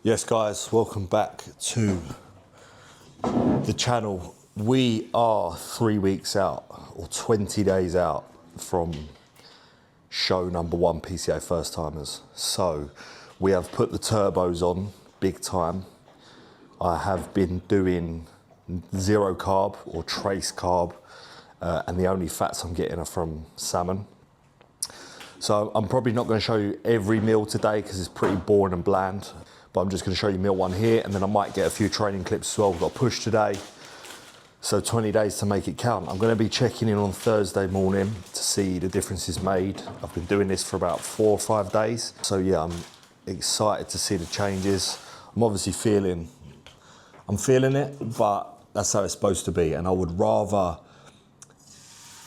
Yes guys, welcome back to the channel. We are 3 weeks out or 20 days out from show number 1 PCA first timers. So we have put the turbos on big time. I have been doing 0 carb or trace carb and the only fats I'm getting are from salmon. So I'm probably not going to show you every meal today because it's pretty boring and bland. But I'm just going to show you meal 1 here, and then I might get a few training clips as well. We've got a push today, so 20 days to make it count. I'm going to be checking in on Thursday morning to see the differences made. I've been doing this for about 4 or 5 days. So yeah, I'm excited to see the changes. I'm obviously feeling it, but that's how it's supposed to be. And I would rather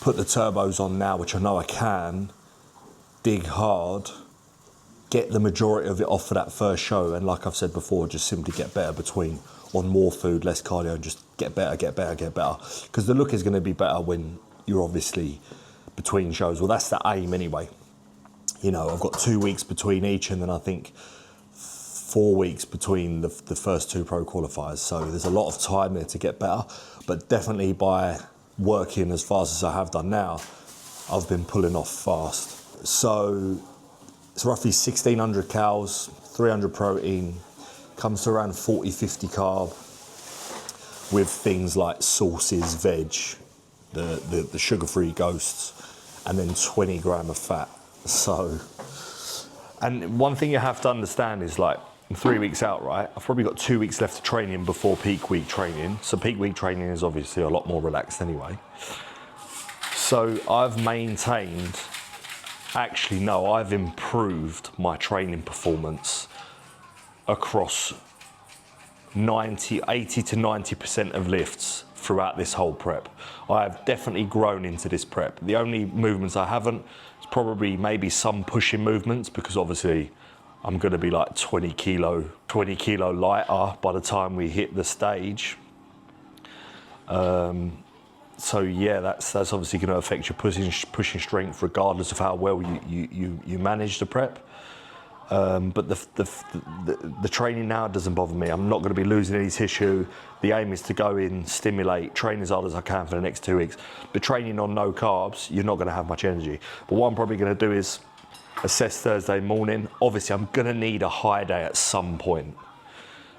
put the turbos on now, which I know I can, dig hard, get the majority of it off for that first show, and like I've said before, just simply get better between, on more food, less cardio, and just get better. Because the look is going to be better when you're obviously between shows. Well, that's the aim anyway. You know, I've got 2 weeks between each, and then I think 4 weeks between the first 2 pro qualifiers. So there's a lot of time there to get better, but definitely by working as fast as I have done now, I've been pulling off fast. So it's roughly 1600 calories, 300 protein, comes to around 40-50 carb with things like sauces, veg, the sugar-free ghosts, and then 20 gram of fat. So, and one thing you have to understand is, like, I'm 3 weeks out, right? I've probably got 2 weeks left of training before peak week training. So peak week training is obviously a lot more relaxed anyway. So I've maintained, actually no, I've improved my training performance across 80 to 90% of lifts throughout this whole prep. I have definitely grown into this prep. The only movements I haven't is probably maybe some pushing movements, because obviously I'm going to be like 20 kilo lighter by the time we hit the stage. So yeah, that's obviously going to affect your pushing strength regardless of how well you manage the prep. But the training now doesn't bother me. I'm not going to be losing any tissue. The aim is to go in, stimulate, train as hard as I can for the next 2 weeks. But training on no carbs, you're not going to have much energy. But what I'm probably going to do is assess Thursday morning. Obviously, I'm going to need a high day at some point.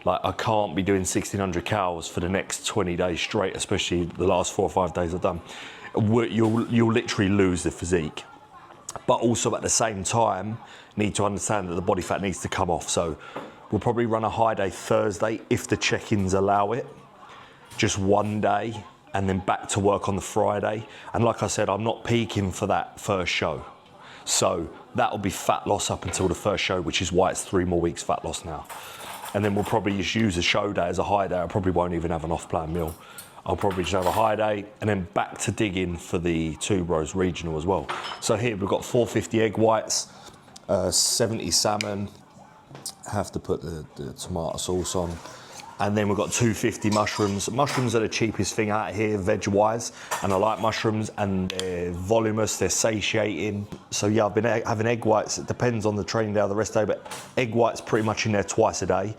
Like, I can't be doing 1600 calories for the next 20 days straight, especially the last 4 or 5 days I've done. You'll literally lose the physique. But also at the same time, need to understand that the body fat needs to come off. So we'll probably run a high day Thursday if the check-ins allow it. Just 1 day, and then back to work on the Friday. And like I said, I'm not peaking for that first show. So that'll be fat loss up until the first show, which is why it's 3 more weeks fat loss now. And then we'll probably just use a show day as a high day. I probably won't even have an off-plan meal. I'll probably just have a high day and then back to digging for the 2 Bros regional as well. So here we've got 450 egg whites, 70 salmon. Have to put the tomato sauce on. And then we've got 250 mushrooms. Mushrooms are the cheapest thing out here, veg-wise. And I like mushrooms, and they're voluminous, they're satiating. So yeah, I've been having egg whites. It depends on the training day or the rest day, but egg whites pretty much in there twice a day.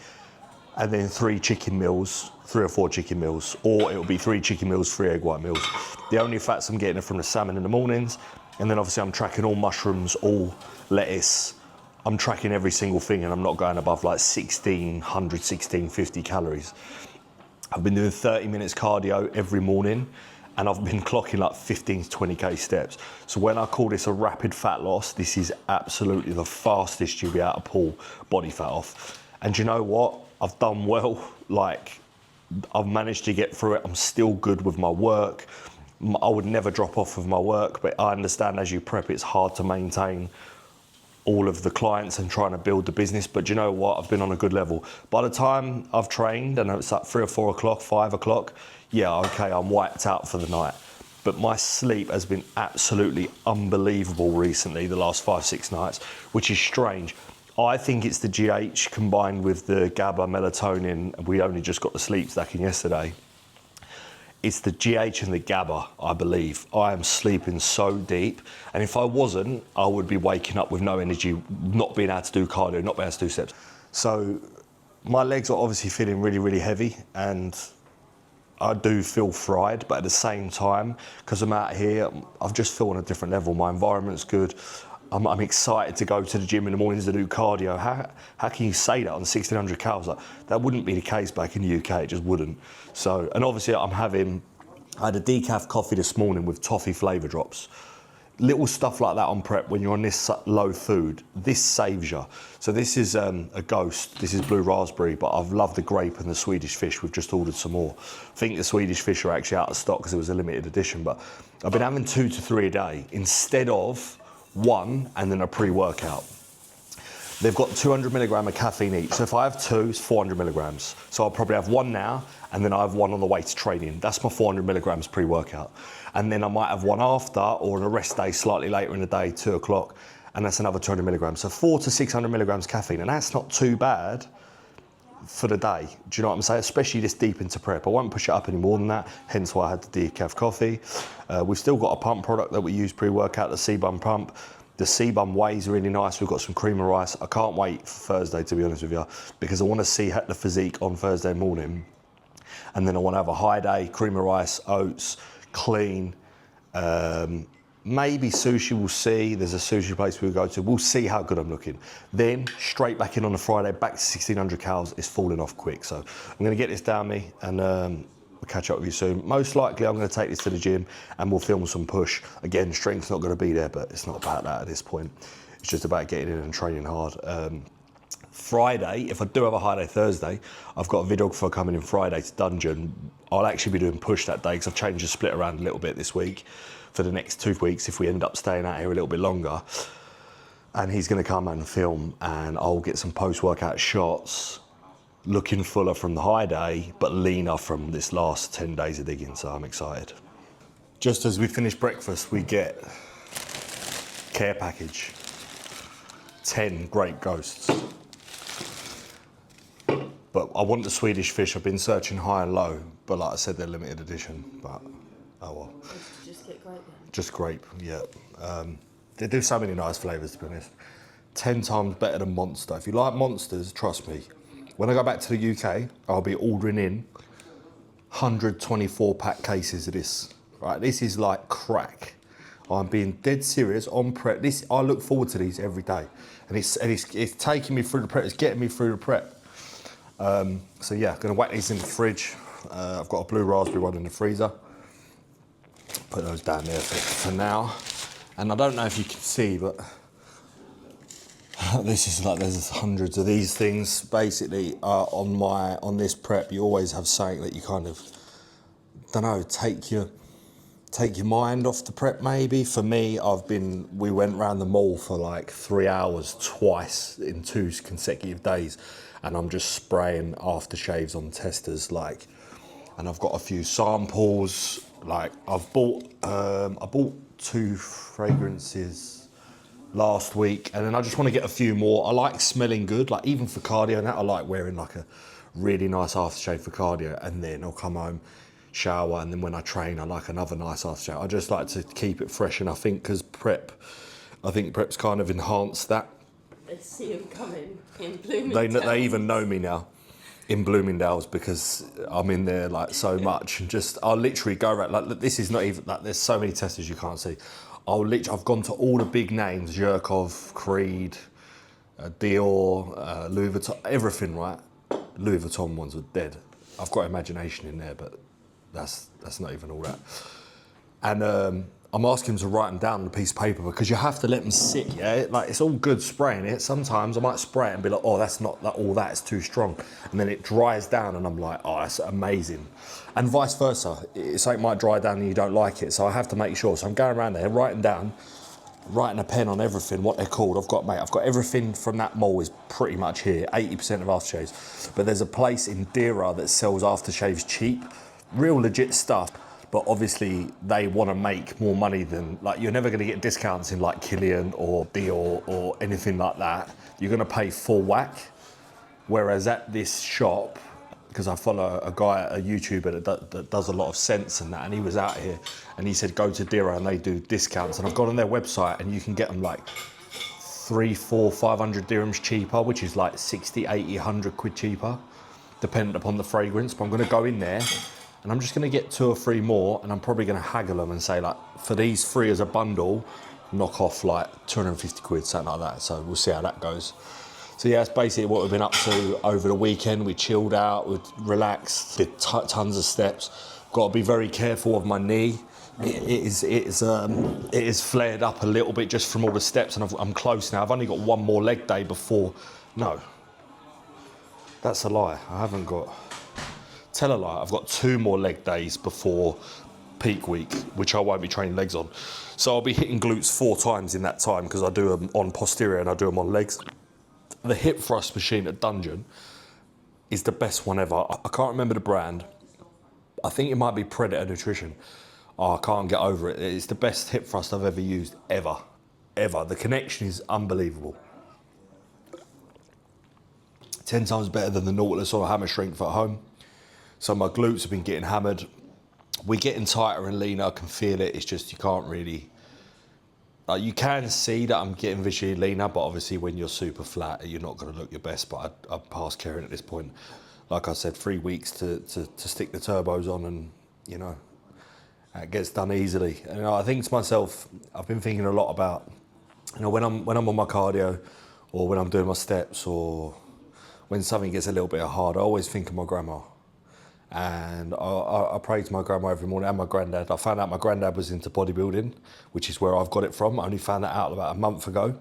And then 3 chicken meals, 3 or 4 chicken meals. Or it'll be 3 chicken meals, 3 egg white meals. The only fats I'm getting are from the salmon in the mornings. And then obviously I'm tracking all mushrooms, all lettuce. I'm tracking every single thing, and I'm not going above like 1600, 1650 calories. I've been doing 30 minutes cardio every morning, and I've been clocking like 15 to 20k steps. So when I call this a rapid fat loss, this is absolutely the fastest you'll be able to pull body fat off. And you know what? I've done well. Like, I've managed to get through it. I'm still good with my work. I would never drop off with my work, but I understand as you prep, it's hard to maintain all of the clients and trying to build the business. But you know what? I've been on a good level. By the time I've trained and it's like 3 or 4 o'clock, 5 o'clock, yeah, okay, I'm wiped out for the night. But my sleep has been absolutely unbelievable recently, the last 5, 6 nights, which is strange. I think it's the GH combined with the GABA melatonin. We only just got the sleep stacking yesterday. It's the GH and the GABA, I believe. I am sleeping so deep. And if I wasn't, I would be waking up with no energy, not being able to do cardio, not being able to do steps. So my legs are obviously feeling really, really heavy, and I do feel fried, but at the same time, because I'm out here, I just feel on a different level. My environment's good. I'm excited to go to the gym in the mornings to do cardio. How can you say that on 1600 calories? Like, that wouldn't be the case back in the UK, it just wouldn't. So, and obviously I had a decaf coffee this morning with toffee flavour drops. Little stuff like that on prep when you're on this low food, this saves you. So this is a Ghost, this is blue raspberry, but I've loved the grape and the Swedish fish. We've just ordered some more. I think the Swedish fish are actually out of stock because it was a limited edition, but I've been having 2 to 3 a day instead of 1 and then a pre-workout. They've got 200 milligram of caffeine each. So if I have 2, it's 400 milligrams. So I'll probably have 1 now, and then I have 1 on the way to training. That's my 400 milligrams pre-workout. And then I might have 1 after, or on a rest day slightly later in the day, 2 o'clock, and that's another 200 milligrams. So 400 to 600 milligrams caffeine, and that's not too bad for the day. Do you know what I'm saying? Especially this deep into prep. I won't push it up any more than that, hence why I had the decaf coffee. We've still got a pump product that we use pre-workout, the C-Bum pump. The C-Bum whey's really nice. We've got some cream of rice. I can't wait for Thursday, to be honest with you, because I want to see the physique on Thursday morning. And then I want to have a high day, cream of rice, oats, clean. Maybe sushi, we'll see. There's a sushi place we'll go to. We'll see how good I'm looking. Then straight back in on a Friday, back to 1600 calories. It's falling off quick. So I'm going to get this down me, and we'll catch up with you soon. Most likely I'm going to take this to the gym and we'll film some push. Again, strength's not going to be there, but it's not about that at this point. It's just about getting in and training hard. Friday, if I do have a high day Thursday, I've got a videographer coming in Friday to Dungeon. I'll actually be doing push that day because I've changed the split around a little bit this week for the next 2 weeks if we end up staying out here a little bit longer. And he's going to come and film, and I'll get some post-workout shots looking fuller from the high day, but leaner from this last 10 days of digging, so I'm excited. Just as we finish breakfast, we get care package, 10 great Ghosts. But I want the Swedish fish. I've been searching high and low, but like I said, they're limited edition, but oh well. Did you just get grape then? Just grape, yeah. They do so many nice flavours, to be honest. 10 times better than Monster. If you like Monsters, trust me, when I go back to the UK, I'll be ordering in 124 pack cases of this. Right, this is like crack. I'm being dead serious on prep. I look forward to these every day, and it's taking me through the prep. It's getting me through the prep. So yeah, gonna whack these in the fridge. I've got a blue raspberry one in the freezer. Put those down there for now. And I don't know if you can see, but this is like, there's hundreds of these things. Basically, on this prep, you always have something that you kind of, don't know, take your mind off the prep maybe. For me, we went round the mall for like 3 hours twice in 2 consecutive days, and I'm just spraying aftershaves on testers, like, and I've got a few samples. Like I bought 2 fragrances last week, and then I just want to get a few more. I like smelling good, like even for cardio and that. I like wearing like a really nice aftershave for cardio, and then I'll come home, shower, and then when I train I like another nice aftershave. I just like to keep it fresh, and I think because prep's kind of enhanced that. They see him coming in Bloomingdale's. They even know me now in Bloomingdale's because I'm in there like so much, and just I'll literally go around, like, this is not even like, there's so many testers you can't see. I've gone to all the big names, Zhirkov, Creed, Dior, Louis Vuitton, everything, right? Louis Vuitton ones were dead. I've got imagination in there, but that's not even all that. And I'm asking them to write them down on a piece of paper because you have to let them sit, yeah? Like, it's all good spraying it. Sometimes I might spray it and be like, oh, that's not all that, it's too strong. And then it dries down and I'm like, oh, that's amazing. And vice versa. Something might dry down and you don't like it, so I have to make sure. So I'm going around there, writing a pen on everything, what they're called. I've got everything from that mall is pretty much here, 80% of aftershaves. But there's a place in Dira that sells aftershaves cheap, real legit stuff. But obviously they want to make more money than, like, you're never going to get discounts in like Kilian or Dior or anything like that. You're going to pay full whack. Whereas at this shop, because I follow a guy, a YouTuber that does a lot of scents and that, and he was out here and he said go to Dira and they do discounts, and I've gone on their website and you can get them like 3, 4, 500 dirhams cheaper, which is like 60, 80, 100 quid cheaper, dependent upon the fragrance. But I'm gonna go in there and I'm just gonna get 2 or 3 more, and I'm probably gonna haggle them and say, like, for these 3 as a bundle, knock off like 250 quid, something like that. So we'll see how that goes. So yeah, that's basically what we've been up to over the weekend. We chilled out, we relaxed, did tons of steps. Got to be very careful of my knee. It is flared up a little bit just from all the steps, and I'm close now. I've only got 1 more leg day before. No, that's a lie. I haven't got. Tell a lie. I've got 2 more leg days before peak week, which I won't be training legs on. So I'll be hitting glutes 4 times in that time, because I do them on posterior and I do them on legs. The hip thrust machine at Dungeon is the best one ever. I can't remember the brand. I think it might be Predator Nutrition. Oh, I can't get over it. It's the best hip thrust I've ever used, ever. The connection is unbelievable. 10 times better than the Nautilus or Hammer Strength at home. So my glutes have been getting hammered. We're getting tighter and leaner. I can feel it. It's just you can't really... you can see that I'm getting visually leaner, but obviously when you're super flat, you're not going to look your best. But I'm past caring at this point. Like I said, 3 weeks to stick the turbos on, and, you know, it gets done easily. And I think to myself, I've been thinking a lot about, you know, when I'm on my cardio, or when I'm doing my steps, or when something gets a little bit hard, I always think of my grandma. And I pray to my grandma every morning, and my granddad. I found out my granddad was into bodybuilding, which is where I've got it from. I only found that out about a month ago,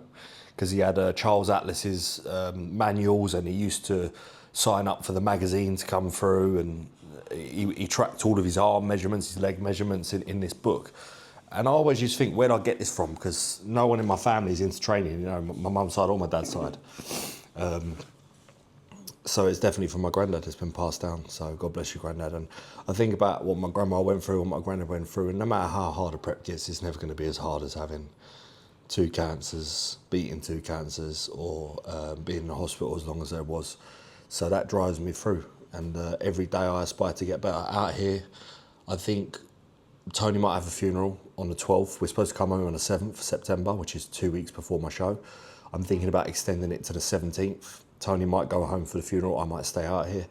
because he had Charles Atlas's manuals, and he used to sign up for the magazine to come through, and he tracked all of his arm measurements, his leg measurements in this book. And I always used to think, where did I get this from? Because no one in my family is into training, you know, my mum's side or my dad's side. So it's definitely from my granddad. It's been passed down. So God bless you, granddad. And I think about what my grandma went through, what my granddad went through, and no matter how hard a prep gets, it's never going to be as hard as having 2 cancers, beating 2 cancers, or being in the hospital as long as there was. So that drives me through. And every day I aspire to get better. Out here, I think Tony might have a funeral on the 12th. We're supposed to come home on the 7th of September, which is 2 weeks before my show. I'm thinking about extending it to the 17th. Tony might go home for the funeral. I might stay out here,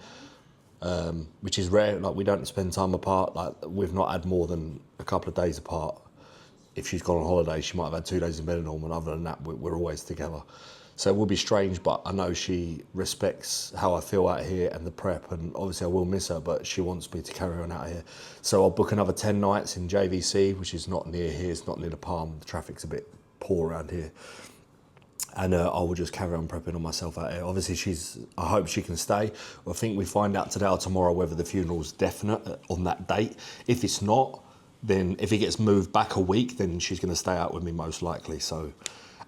which is rare. Like, we don't spend time apart. Like, we've not had more than a couple of days apart. If she's gone on holiday, she might have had 2 days in bed and all, and other than that, we're always together. So it will be strange, but I know she respects how I feel out here and the prep, and obviously I will miss her, but she wants me to carry on out here. So I'll book another 10 nights in JVC, which is not near here. It's not near the Palm. The traffic's a bit poor around here. And I will just carry on prepping on myself out here. Obviously, I hope she can stay. I think we find out today or tomorrow whether the funeral's definite on that date. If it's not, then if it gets moved back a week, then she's going to stay out with me most likely. So,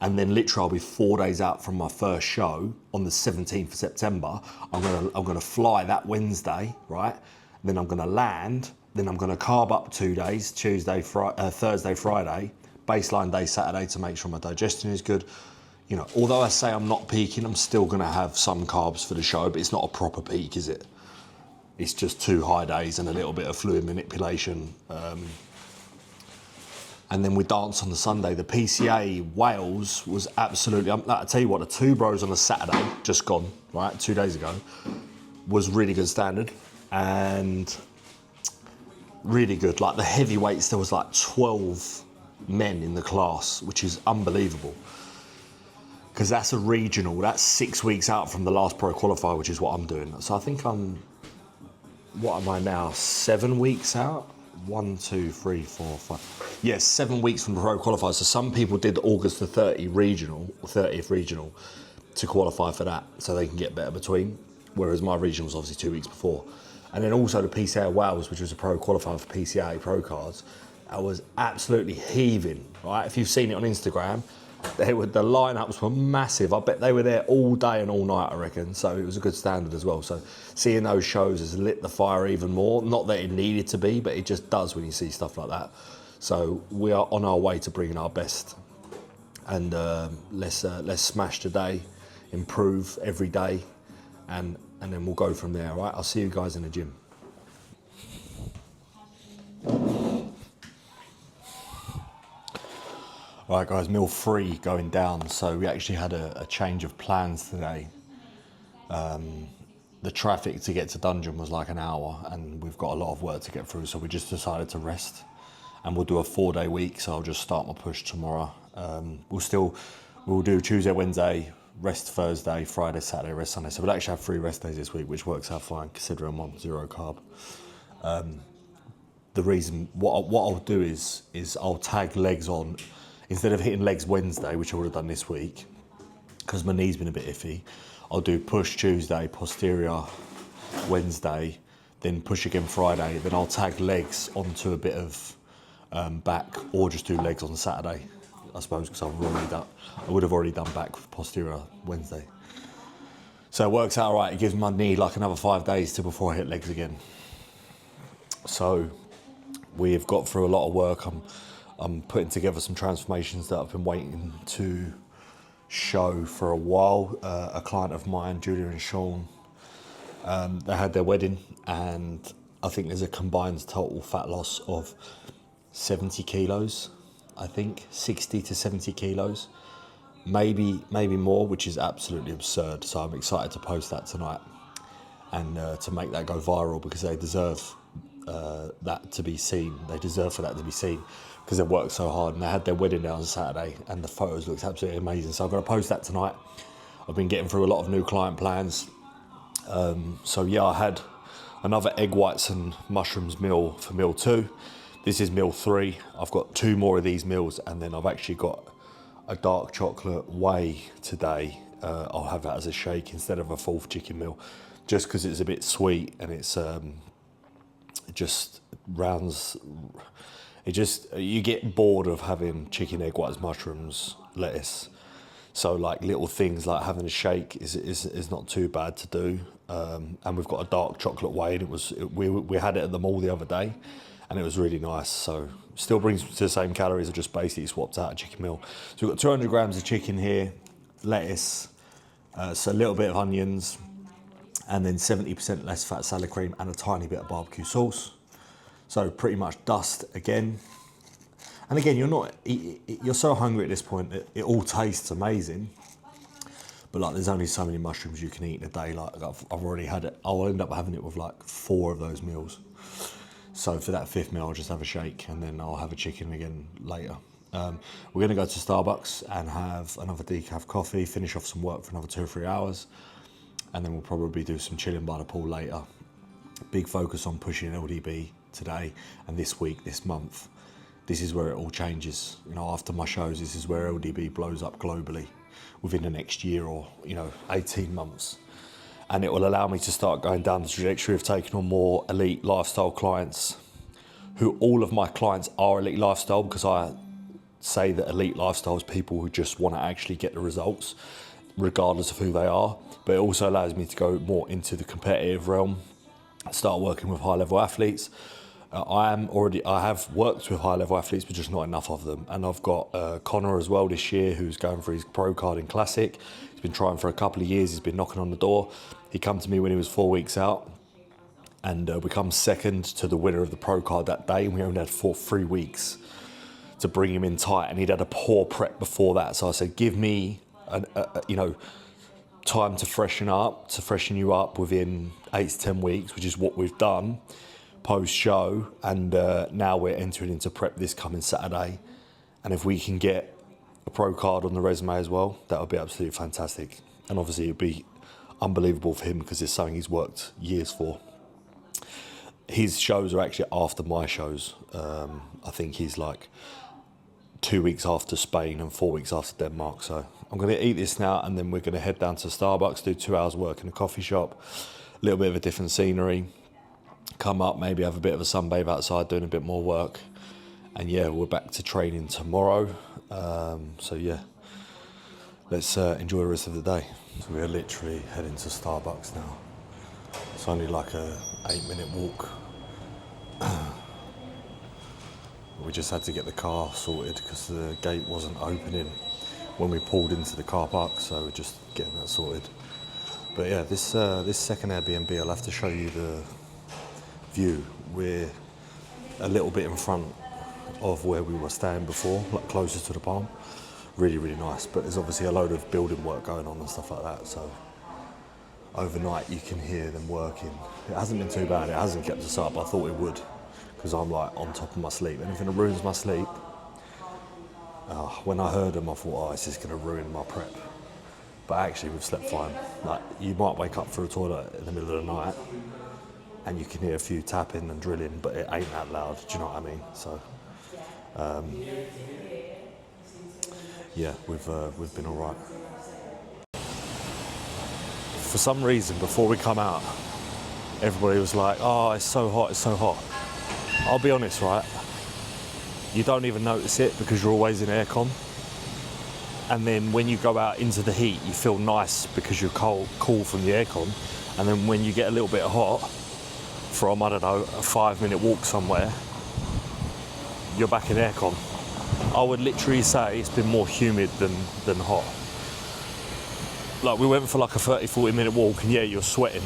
and then literally I'll be 4 days out from my first show on the 17th of September. I'm gonna fly that Wednesday, right? Then I'm gonna land. Then I'm gonna carb up 2 days, Thursday, Friday, baseline day Saturday, to make sure my digestion is good. You know, although I say I'm not peaking, I'm still going to have some carbs for the show, but it's not a proper peak, is it? It's just 2 high days and a little bit of fluid manipulation. And then we dance on the Sunday. The PCA Wales was absolutely... I tell you what, the 2 bros on a Saturday, just gone, right, 2 days ago, was really good standard. And really good. Like, the heavyweights, there was like 12 men in the class, which is unbelievable. Because that's a regional, that's 6 weeks out from the last pro qualifier, which is what I'm doing. So I think what am I now, 7 weeks out? 1, 2, 3, 4, 5. Yes, 7 weeks from the pro qualifier. So some people did August the 30th regional to qualify for that, so they can get better between. Whereas my regional was obviously 2 weeks before. And then also the PCA Wales, which was a pro qualifier for PCA pro cards. I was absolutely heaving, right? If you've seen it on Instagram, the lineups were massive. I bet they were there all day and all night, I reckon. So it was a good standard as well. So seeing those shows has lit the fire even more. Not that it needed to be, but it just does when you see stuff like that. So we are on our way to bringing our best. And let's smash today, improve every day, and then we'll go from there. All right, I'll see you guys in the gym. All right, guys, meal 3 going down. So we actually had a change of plans today. The traffic to get to Dungeon was like an hour, and we've got a lot of work to get through, so we just decided to rest. And we'll do a 4-day week, so I'll just start my push tomorrow. We'll do Tuesday, Wednesday, rest Thursday, Friday, Saturday, rest Sunday. So we'll actually have 3 rest days this week, which works out fine considering I'm on 0 carb. The reason, what I'll do is I'll tag legs on, instead of hitting legs Wednesday, which I would have done this week, because my knee's been a bit iffy. I'll do push Tuesday, posterior Wednesday, then push again Friday. Then I'll tag legs onto a bit of back, or just do legs on Saturday, I suppose, because I would have already done back with posterior Wednesday. So it works out all right. It gives my knee like another 5 days till before I hit legs again. So we've got through a lot of work. I'm putting together some transformations that I've been waiting to show for a while. A client of mine, Julia and Sean, they had their wedding, and I think there's a combined total fat loss of 70 kilos. I think 60 to 70 kilos, maybe more, which is absolutely absurd. So I'm excited to post that tonight and to make that go viral, because they deserve that to be seen. They deserve for that to be seen, because they worked so hard, and they had their wedding there on Saturday, and the photos looked absolutely amazing. So I'm going to post that tonight. I've been getting through a lot of new client plans. So yeah, I had another egg whites and mushrooms meal for meal 2. This is meal 3. I've got 2 more of these meals, and then I've actually got a dark chocolate whey today. I'll have that as a shake instead of a 4th chicken meal, just because it's a bit sweet, and it's you get bored of having chicken, egg whites, mushrooms, lettuce. So like little things like having a shake is not too bad to do. And we've got a dark chocolate whey, and we had it at the mall the other day, and it was really nice. So still brings me to the same calories. I just basically swapped out a chicken meal. So we've got 200 grams of chicken here, lettuce, so a little bit of onions, and then 70% less fat salad cream and a tiny bit of barbecue sauce. So pretty much dust again. And again, you're so hungry at this point that it all tastes amazing. But like, there's only so many mushrooms you can eat in a day. Like I've already had it. I'll end up having it with like 4 of those meals. So for that 5th meal, I'll just have a shake, and then I'll have a chicken again later. We're gonna go to Starbucks and have another decaf coffee, finish off some work for another 2 or 3 hours. And then we'll probably do some chilling by the pool later. Big focus on pushing LDB today and this week, this month. This is where it all changes. You know, after my shows, this is where LDB blows up globally within the next year, or 18 months. And it will allow me to start going down the trajectory of taking on more elite lifestyle clients, who all of my clients are elite lifestyle, because I say that elite lifestyle is people who just want to actually get the results regardless of who they are. But it also allows me to go more into the competitive realm, start working with high level athletes. I have worked with high level athletes, but just not enough of them. And I've got Connor as well this year, who's going for his pro card in Classic. He's been trying for a couple of years. He's been knocking on the door. He came to me when he was 4 weeks out, and we come second to the winner of the pro card that day. And we only had 3 weeks to bring him in tight, and he'd had a poor prep before that. So I said, give me time to freshen you up within 8 to 10 weeks, which is what we've done post show. And now we're entering into prep this coming Saturday, and if we can get a pro card on the resume as well, that would be absolutely fantastic. And obviously it'd be unbelievable for him, because it's something he's worked years for. His shows are actually after my shows. I think he's like 2 weeks after Spain and 4 weeks after Denmark. So I'm going to eat this now, and then we're going to head down to Starbucks, do 2 hours work in a coffee shop, a little bit of a different scenery, come up, maybe have a bit of a sunbathe outside, doing a bit more work. And yeah, we're back to training tomorrow. So yeah, let's enjoy the rest of the day. So we're literally heading to Starbucks now. It's only like a 8-minute walk. We just had to get the car sorted because the gate wasn't opening when we pulled into the car park, so we're just getting that sorted. But yeah, this second Airbnb, I'll have to show you the view. We're a little bit in front of where we were staying before, like closer to the palm. Really, really nice. But there's obviously a load of building work going on and stuff like that. So overnight you can hear them working. It hasn't been too bad. It hasn't kept us up. I thought it would, because I'm like on top of my sleep. Anything that ruins my sleep. When I heard them, I thought, oh, this is going to ruin my prep. But actually, we've slept fine. Like, you might wake up for a toilet in the middle of the night, and you can hear a few tapping and drilling, but it ain't that loud. Do you know what I mean? So, yeah, we've been all right. For some reason, before we come out, everybody was like, oh, it's so hot, it's so hot. I'll be honest, right? You don't even notice it because you're always in aircon. And then when you go out into the heat, you feel nice because you're cool from the aircon. And then when you get a little bit hot from, I don't know, a 5-minute walk somewhere, you're back in aircon. I would literally say it's been more humid than hot. Like, we went for like a 30-40 minute walk, and yeah, you're sweating.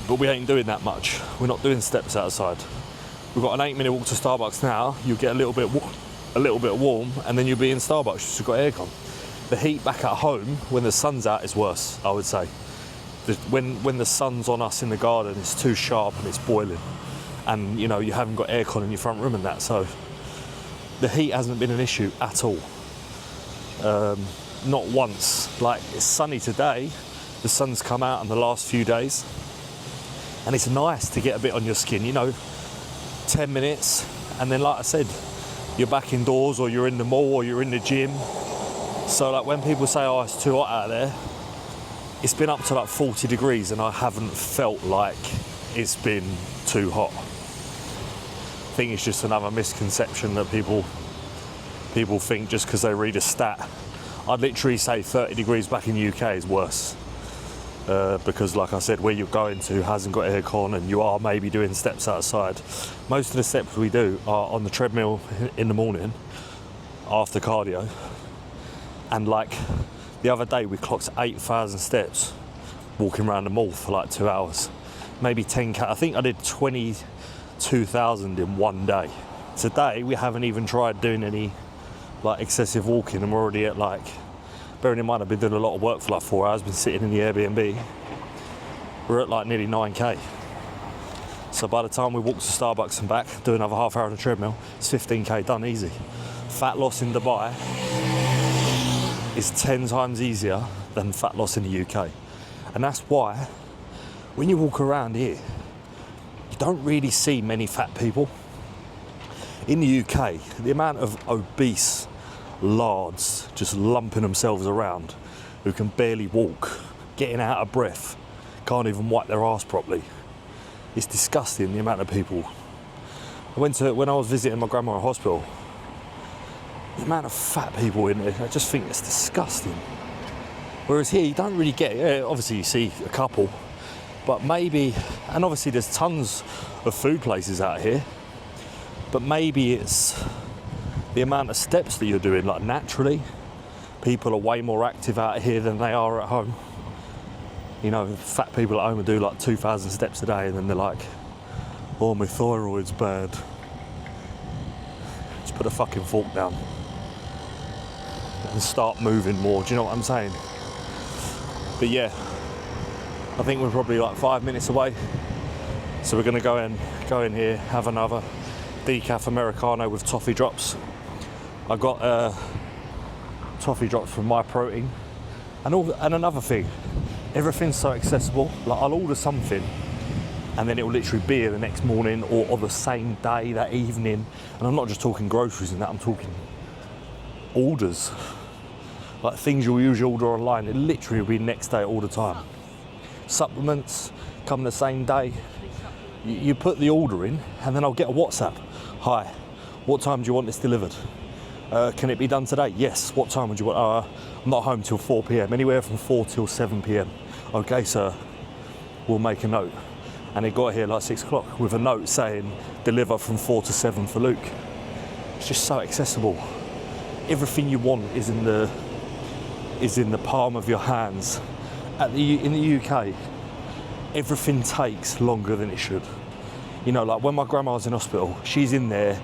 But we ain't doing that much. We're not doing steps outside. We've got an 8-minute walk to Starbucks now. You get a little bit warm, and then you'll be in Starbucks because you've got aircon. The heat back at home when the sun's out is worse, I would say. When the sun's on us in the garden, it's too sharp and it's boiling, and you know you haven't got aircon in your front room and that. So the heat hasn't been an issue at all. Not once. Like, it's sunny today. The sun's come out in the last few days, and it's nice to get a bit on your skin. You know, 10 minutes, and then like I said, you're back indoors, or you're in the mall, or you're in the gym. So like, when people say, oh, it's too hot out there, it's been up to like 40 degrees and I haven't felt like it's been too hot. I think it's just another misconception that people think just because they read a stat. I'd literally say 30 degrees back in the UK is worse. Because like I said, where you're going to hasn't got aircon, and you are maybe doing steps outside. Most of the steps we do are on the treadmill in the morning after cardio. And like the other day we clocked 8,000 steps walking around the mall for like 2 hours. Maybe 10K. I think I did 22,000 in one day. Today we haven't even tried doing any like excessive walking, and we're already at like, bearing in mind I've been doing a lot of work for like 4 hours, been sitting in the Airbnb, we're at like nearly 9K. So by the time we walk to Starbucks and back, do another half hour on the treadmill, it's 15K done easy. Fat loss in Dubai is 10 times easier than fat loss in the UK. And that's why when you walk around here, you don't really see many fat people. In the UK, the amount of obese lards just lumping themselves around, who can barely walk, getting out of breath, can't even wipe their arse properly. It's disgusting, the amount of people. When I was visiting my grandma in hospital, the amount of fat people in there, I just think it's disgusting. Whereas here, you don't really get it. Obviously you see a couple, but maybe, and obviously there's tons of food places out here, but maybe it's the amount of steps that you're doing, like naturally. People are way more active out here than they are at home. You know, fat people at home will do like 2,000 steps a day, and then they're like, oh, my thyroid's bad. Just put a fucking fork down and start moving more, do you know what I'm saying? But yeah, I think we're probably like 5 minutes away. So we're gonna go in here, have another decaf Americano with toffee drops. I got toffee drops from My Protein, and another thing, everything's so accessible. Like, I'll order something, and then it will literally be here the next morning or the same day, that evening. And I'm not just talking groceries and that, I'm talking orders. Like things you'll usually order online, it literally will be next day all the time. Supplements come the same day. You put the order in, and then I'll get a WhatsApp. Hi, what time do you want this delivered? Can it be done today? Yes. What time would you want? I'm not home till 4 p.m. Anywhere from 4 till 7 p.m. Okay, sir. We'll make a note. And it got here like 6 o'clock with a note saying deliver from 4 to 7 for Luke. It's just so accessible. Everything you want is in the palm of your hands. In the UK, everything takes longer than it should. You know, like when my grandma's in hospital, she's in there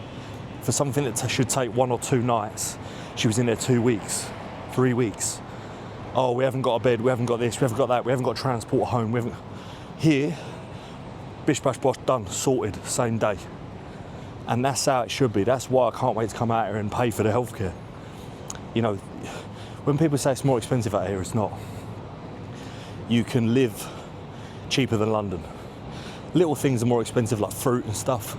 For something that should take 1 or 2 nights, she was in there 2 weeks, 3 weeks. Oh, we haven't got a bed, we haven't got this, we haven't got that, we haven't got transport home, we haven't... Here, bish bash bosh, done, sorted, same day. And that's how it should be. That's why I can't wait to come out here and pay for the healthcare. You know, when people say it's more expensive out here, it's not. You can live cheaper than London. Little things are more expensive, like fruit and stuff.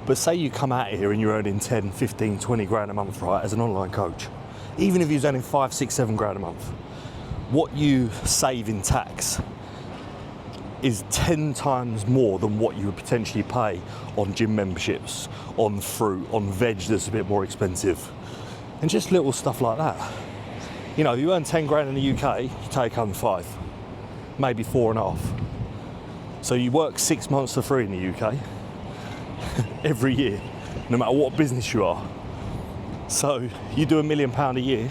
But say you come out here and you're earning 10, 15, 20 grand a month, right, as an online coach. Even if you're earning 5, 6, 7 grand a month, what you save in tax is 10 times more than what you would potentially pay on gym memberships, on fruit, on veg that's a bit more expensive. And just little stuff like that. You know, you earn 10 grand in the UK, you take home 5, maybe 4.5. So you work 6 months for free in the UK every year, no matter what business you are. So you do £1 million a year,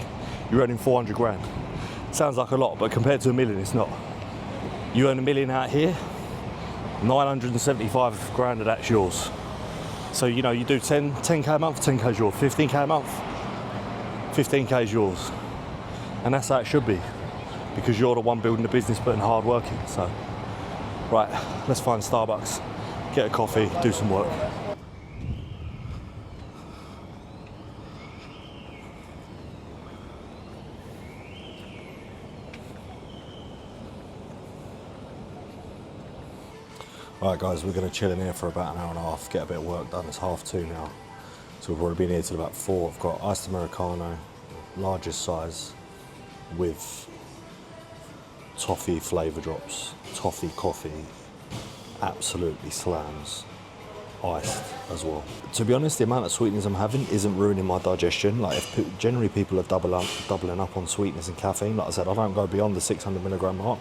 you're earning 400 grand. Sounds like a lot, but compared to $1 million, it's not. You earn $1 million out here, 975 grand of that's yours. So, you know, you do 10k a month, 10k is yours. 15k a month, 15k is yours. And that's how it should be, because you're the one building the business, putting hard work in. So, right, let's find Starbucks, get a coffee, do some work. Right guys, we're going to chill in here for about an hour and a half, get a bit of work done. It's 2:30 now, so we've already been here till about 4. I've got iced Americano, largest size, with toffee flavour drops, toffee coffee, absolutely slams, iced as well. To be honest, the amount of sweeteners I'm having isn't ruining my digestion. Like, generally people are doubling up on sweeteners and caffeine. Like I said, I don't go beyond the 600 milligram mark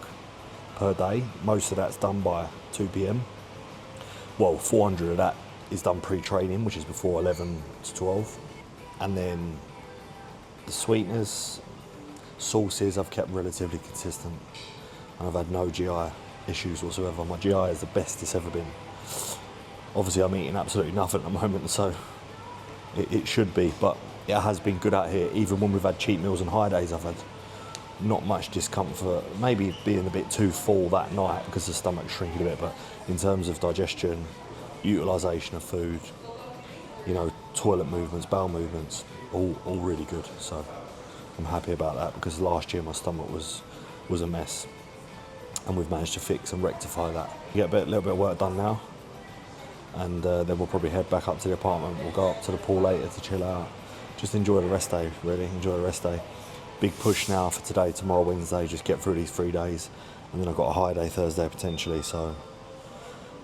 per day. Most of that's done by 2 p.m. Well, 400 of that is done pre-training, which is before 11 to 12. And then the sweeteners, sauces, I've kept relatively consistent. And I've had no GI issues whatsoever. My GI is the best it's ever been. Obviously, I'm eating absolutely nothing at the moment, so it should be. But it has been good out here. Even when we've had cheat meals and high days, I've had not much discomfort, maybe being a bit too full that night because the stomach's shrinking a bit, but in terms of digestion, utilisation of food, you know, toilet movements, bowel movements, all really good. So I'm happy about that, because last year my stomach was a mess, and we've managed to fix and rectify that. Get a little bit of work done now, and then we'll probably head back up to the apartment. We'll go up to the pool later to chill out, just enjoy the rest day, really enjoy the rest day. Big push now for today, tomorrow, Wednesday, just get through these 3 days, and then I've got a high day Thursday potentially, so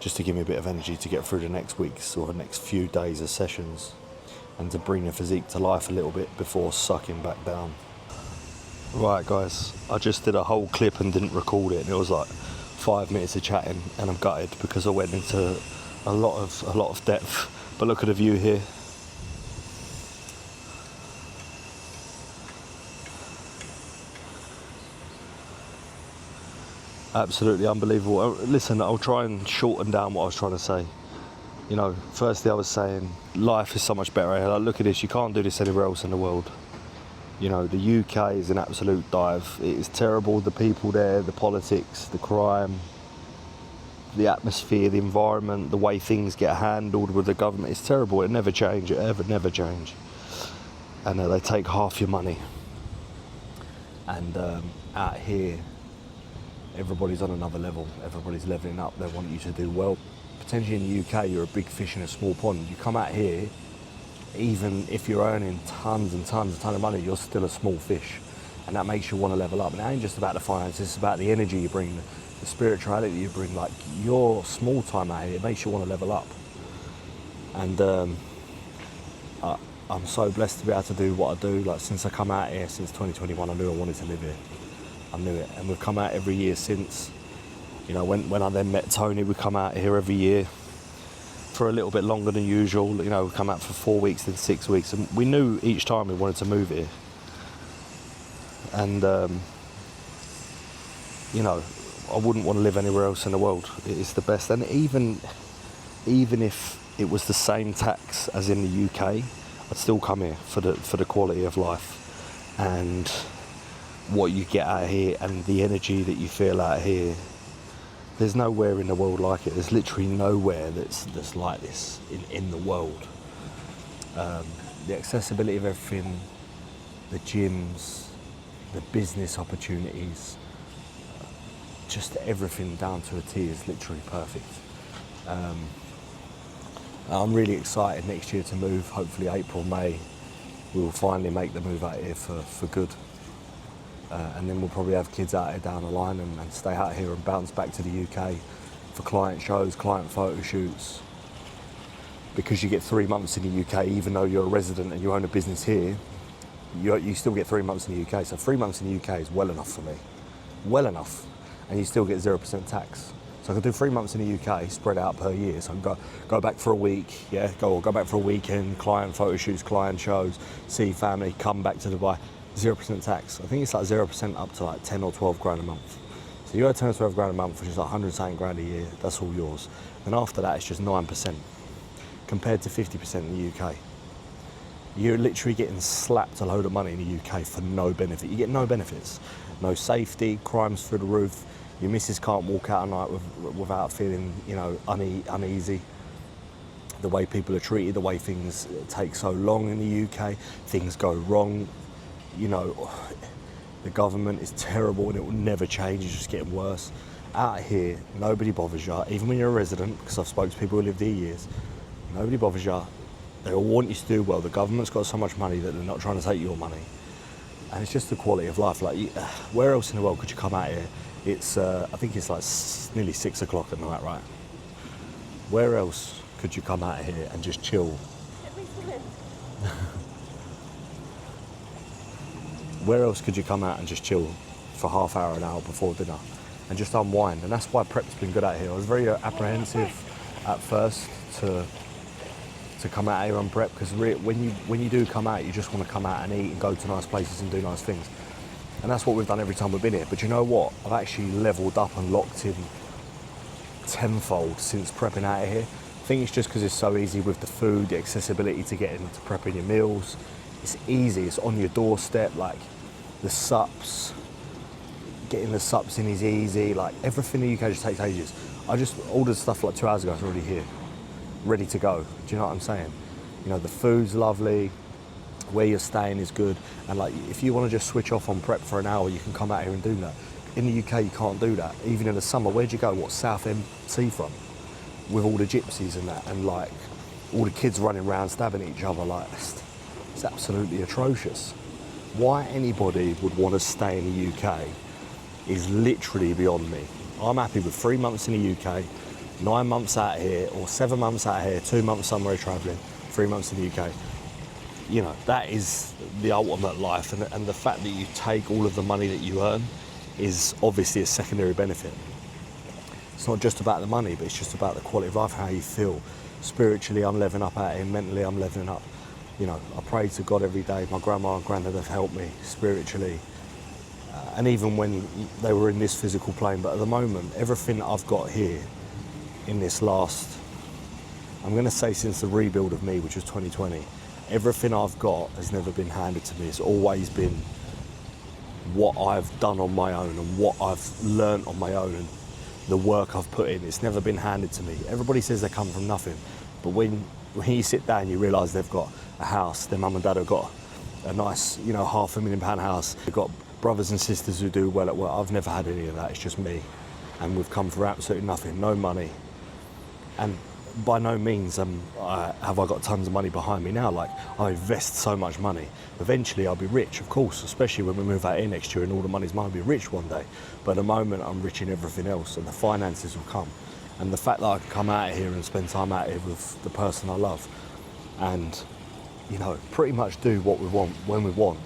just to give me a bit of energy to get through the next weeks or the next few days of sessions, and to bring the physique to life a little bit before sucking back down. Right guys, I just did a whole clip and didn't record it, and it was like 5 minutes of chatting, and I'm gutted because I went into a lot of depth. But look at the view here. Absolutely unbelievable. Listen, I'll try and shorten down what I was trying to say. You know, firstly I was saying life is so much better. Like, look at this, you can't do this anywhere else in the world. You know, the UK is an absolute dive. It is terrible, the people there, the politics, the crime, the atmosphere, the environment, the way things get handled with the government. It's terrible, it never change, it never change. And they take half your money. And out here, everybody's on another level. Everybody's leveling up. They want you to do well. Potentially in the UK, you're a big fish in a small pond. You come out here, even if you're earning tons and tons of money, you're still a small fish. And that makes you want to level up. And it ain't just about the finances, it's about the energy you bring, the spirituality you bring. Like, your small time out here, it makes you want to level up. And I'm so blessed to be able to do what I do. Like, since I come out here, since 2021, I knew I wanted to live here. I knew it, and we've come out every year since. You know, when I then met Tony, we come out here every year for a little bit longer than usual. You know, we come out for 4 weeks, then 6 weeks, and we knew each time we wanted to move here. And you know, I wouldn't want to live anywhere else in the world. It's the best, and even if it was the same tax as in the UK, I'd still come here for the quality of life and what you get out here and the energy that you feel out here. There's nowhere in the world like it. There's literally nowhere that's like this in the world. The accessibility of everything, the gyms, the business opportunities, just everything down to a T is literally perfect. I'm really excited next year to move. Hopefully April, May, we will finally make the move out here for good. And then we'll probably have kids out here down the line and stay out here and bounce back to the UK for client shows, client photo shoots. Because you get 3 months in the UK, even though you're a resident and you own a business here, you still get 3 months in the UK. So 3 months in the UK is well enough for me. Well enough. And you still get 0% tax. So I could do 3 months in the UK, spread out per year. So I can go back for a week, go back for a weekend, client photo shoots, client shows, see family, come back to Dubai. 0% tax. I think it's like 0% up to like 10 or 12 grand a month. So you got 10 or 12 grand a month, which is like 100 something grand a year. That's all yours. And after that, it's just 9% compared to 50% in the UK. You're literally getting slapped a load of money in the UK for no benefit. You get no benefits. No safety, crimes through the roof. Your missus can't walk out at night without feeling, uneasy. The way people are treated, the way things take so long in the UK, things go wrong. The government is terrible and it will never change, it's just getting worse. Out here, nobody bothers you, even when you're a resident, because I've spoken to people who lived here years, nobody bothers you. They all want you to do well. The government's got so much money that they're not trying to take your money. And it's just the quality of life. Like, where else in the world could you come out here? It's, I think it's like nearly 6 o'clock at night, right? Where else could you come out here and just chill? Where else could you come out and just chill for half hour, an hour before dinner and just unwind? And that's why prep's been good out here. I was very apprehensive at first to come out here on prep because when you do come out, you just want to come out and eat and go to nice places and do nice things. And that's what we've done every time we've been here. But you know what? I've actually leveled up and locked in tenfold since prepping out of here. I think it's just because it's so easy with the food, the accessibility to get into prepping your meals. It's easy, it's on your doorstep, like the sups, getting the sups in is easy, like everything in the UK just takes ages. I just ordered stuff like 2 hours ago, it's already here, ready to go. Do you know what I'm saying? The food's lovely, where you're staying is good, and like if you want to just switch off on prep for an hour, you can come out here and do that. In the UK, you can't do that. Even in the summer, where'd you go? What, Southend seafront? With all the gypsies and that, and like all the kids running around stabbing each other, like it's absolutely atrocious. Why anybody would want to stay in the UK is literally beyond me. I'm happy with 3 months in the UK, 9 months out here, or 7 months out here, 2 months somewhere travelling, 3 months in the UK. That is the ultimate life, and the fact that you take all of the money that you earn is obviously a secondary benefit. It's not just about the money, but it's just about the quality of life, how you feel. Spiritually, I'm leveling up out here. Mentally, I'm leveling up. I pray to God every day. My grandma and granddad have helped me spiritually. And even when they were in this physical plane. But at the moment, everything that I've got here in this last, I'm going to say since the rebuild of me, which was 2020, everything I've got has never been handed to me. It's always been what I've done on my own and what I've learnt on my own and the work I've put in. It's never been handed to me. Everybody says they come from nothing, but when you sit down, you realise they've got a house. Their mum and dad have got a nice, £500,000 house. They've got brothers and sisters who do well at work. I've never had any of that. It's just me, and we've come for absolutely nothing. No money, and by no means have I got tons of money behind me now. Like, I invest so much money. Eventually I'll be rich, of course, especially when we move out here next year and all the money's mine. I'll be rich one day. But at the moment I'm rich in everything else, and the finances will come. And the fact that I can come out here and spend time out here with the person I love and, pretty much do what we want when we want.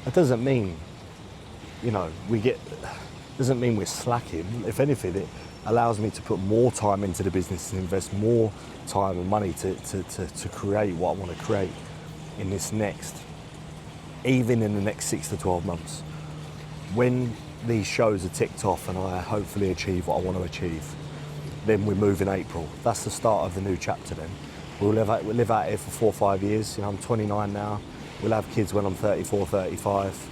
It doesn't mean, doesn't mean we're slacking. If anything, it allows me to put more time into the business and invest more time and money to create what I want to create in this even in the next 6 to 12 months. When these shows are ticked off and I hopefully achieve what I want to achieve, then we move in April. That's the start of the new chapter then. We'll live out here for 4 or 5 years. You know, I'm 29 now. We'll have kids when I'm 34, 35.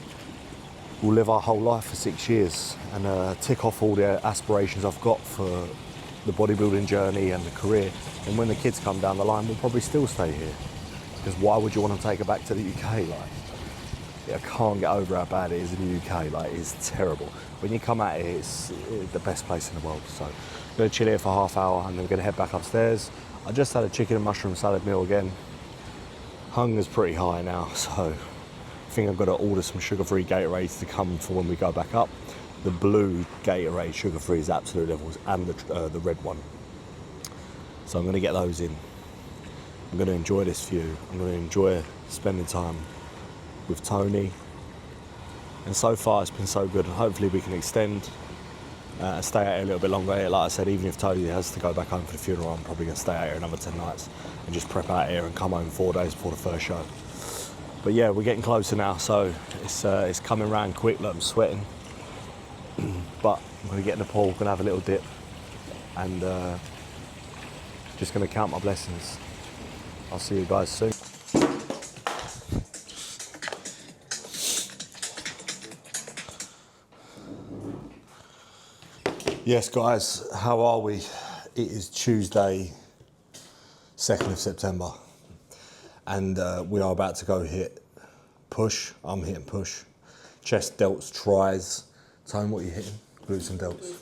We'll live our whole life for 6 years and tick off all the aspirations I've got for the bodybuilding journey and the career. And when the kids come down the line, we'll probably still stay here. Because why would you want to take her back to the UK? I can't get over how bad it is in the UK. It's terrible. When you come out here, it's the best place in the world. So I'm going to chill here for half hour and then we're going to head back upstairs. I just had a chicken and mushroom salad meal again. Hunger's pretty high now, so I think I've got to order some sugar-free Gatorades to come for when we go back up. The blue Gatorade sugar-free is absolute levels, and the red one. So I'm going to get those in. I'm going to enjoy this view. I'm going to enjoy spending time with Tony. And so far it's been so good. Hopefully we can extend and stay out here a little bit longer. Like I said, even if Tony has to go back home for the funeral, I'm probably going to stay out here another 10 nights and just prep out here and come home 4 days before the first show. But yeah, we're getting closer now, so it's coming round quick. Look, I'm sweating. But I'm going to get in the pool, going to have a little dip, and just going to count my blessings. I'll see you guys soon. Yes, guys, how are we? It is Tuesday, 2nd of September, and we are about to go hit push. I'm hitting push. Chest delts, tries. Tone, what are you hitting? Glutes and delts.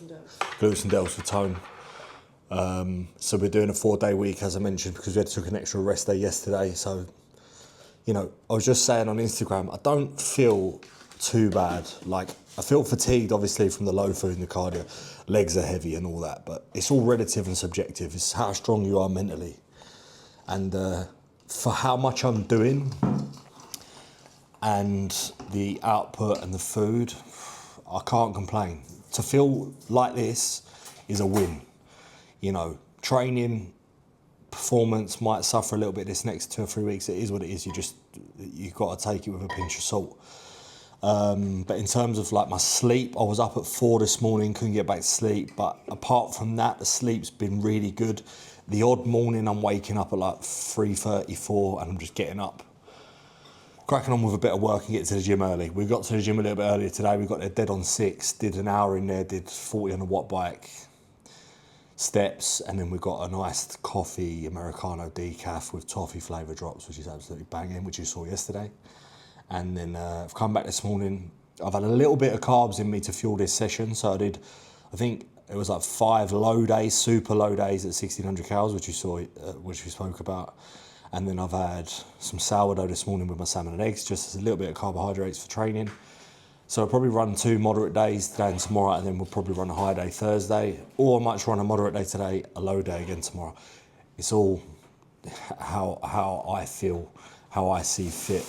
Glutes and delts for Tone. So we're doing a 4-day week, as I mentioned, because we took an extra rest day yesterday. So, you know, I was just saying on Instagram, I don't feel too bad. Like, I feel fatigued, obviously, from the low food and the cardio. Legs are heavy and all that, but it's all relative and subjective. It's how strong you are mentally. And for how much I'm doing and the output and the food, I can't complain. To feel like this is a win. You know, training, performance might suffer a little bit this next 2 or 3 weeks. It is what it is. You've got to take it with a pinch of salt. But in terms of like my sleep, I was up at 4 this morning, couldn't get back to sleep. But apart from that, the sleep's been really good. The odd morning I'm waking up at like 3:34 and I'm just getting up, cracking on with a bit of work and get to the gym early. We got to the gym a little bit earlier today. We got there dead on 6, did an hour in there, did 40 on a watt bike, steps, and then we got a nice coffee, Americano decaf with toffee flavour drops, which is absolutely banging, which you saw yesterday. And then I've come back this morning. I've had a little bit of carbs in me to fuel this session. So I think it was like 5 low days, super low days at 1600 calories, which you saw, which we spoke about. And then I've had some sourdough this morning with my salmon and eggs, just as a little bit of carbohydrates for training. So I'll probably run 2 moderate days today and tomorrow, and then we'll probably run a high day Thursday, or I might run a moderate day today, a low day again tomorrow. It's all how I feel, how I see fit.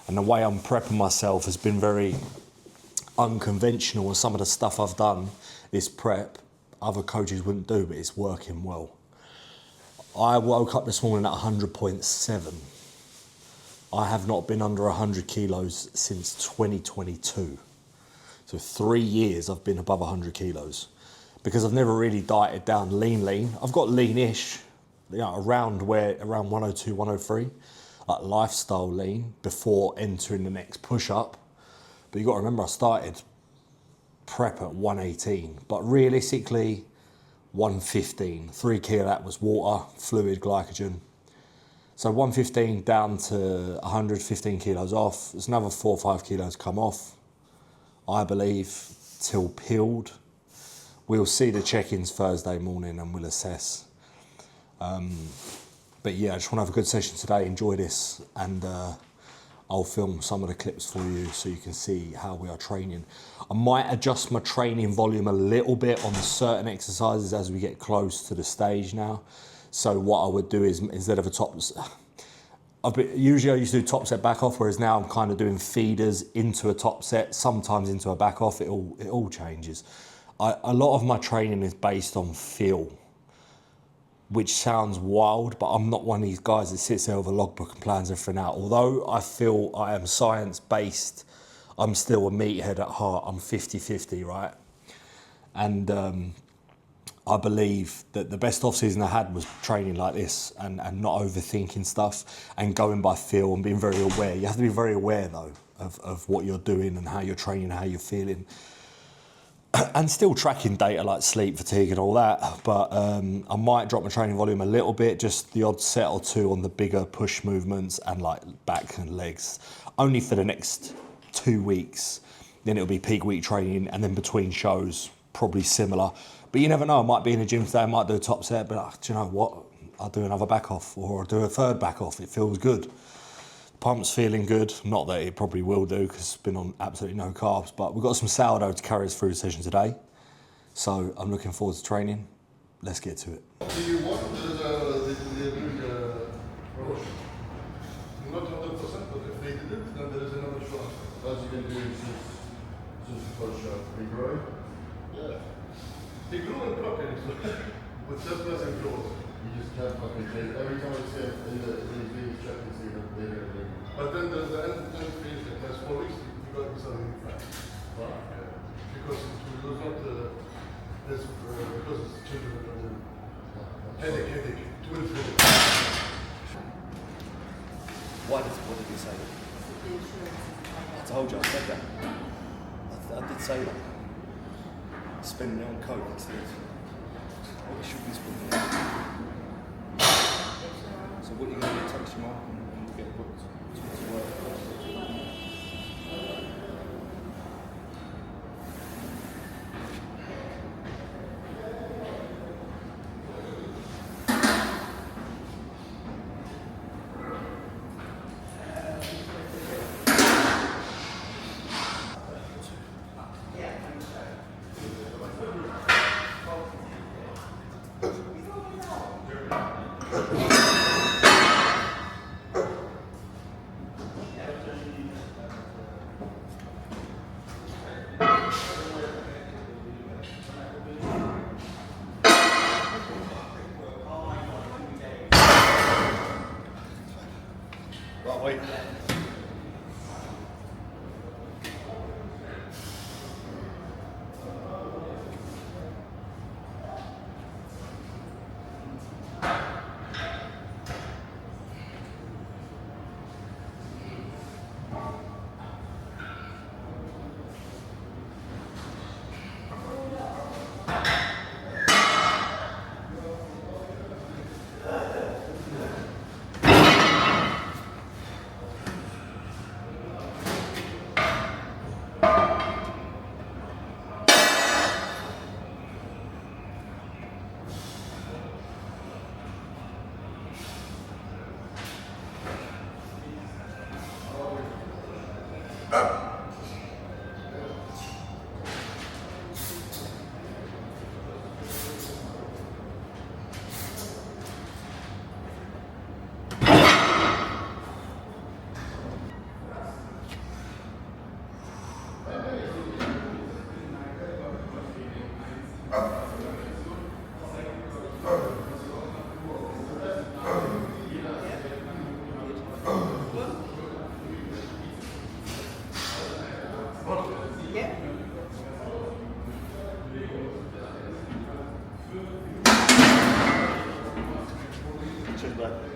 And the way I'm prepping myself has been very unconventional, and some of the stuff I've done, this prep, other coaches wouldn't do, but it's working well. I woke up this morning at 100.7. I have not been under 100 kilos since 2022. So 3 years I've been above 100 kilos because I've never really dieted down lean. I've got lean-ish, you know, around 102, 103. Like lifestyle lean before entering the next push-up. But you got to remember, I started prep at 118, but realistically 115. 3 kilo of that was water, fluid, glycogen. So 115 down to 115 kilos off. There's another 4 or 5 kilos come off, I believe, till peeled. We'll see the check-ins Thursday morning and we'll assess. But yeah, I just want to have a good session today, enjoy this, and I'll film some of the clips for you so you can see how we are training. I might adjust my training volume a little bit on certain exercises as we get close to the stage now. So what I would do is, instead of usually I used to do top set back off, whereas now I'm kind of doing feeders into a top set, sometimes into a back off. It all changes. A lot of my training is based on feel, which sounds wild, but I'm not one of these guys that sits there with a logbook and plans everything out. Although I feel I am science-based, I'm still a meathead at heart. I'm 50-50, right? And I believe that the best off-season I had was training like this and not overthinking stuff and going by feel and being very aware. You have to be very aware though of what you're doing and how you're training, how you're feeling. And still tracking data like sleep, fatigue and all that, but I might drop my training volume a little bit, just the odd set or two on the bigger push movements and like back and legs, only for the next 2 weeks. Then it'll be peak week training and then between shows, probably similar. But you never know, I might be in the gym today, I might do a top set, but do you know what? I'll do another back off or I'll do a third back off, it feels good. Pump's feeling good, not that it probably will do because it's been on absolutely no carbs, but we've got some sourdough to carry us through the session today. So I'm looking forward to training. Let's get to it. Do you want the promotion? Not 100%, but if they did it, then there is another shot. As you can do since the first shot. He grew? Yeah. He grew in pockets, with surplus and growth. You just can't fucking take. Every time I see it in the videos, check and see that they're going to do. But then there's the end phase that has 4 weeks, you got to be something fast. Wow. Yeah. Because it was not, because it's children and headache, twin headache. What did you say? I told you, I said that. I did say that. Spending it on coke instead. What should be spending it on? So what are you going to do? Text him up and we'll get booked to work. Right, wait. Cheers, bye.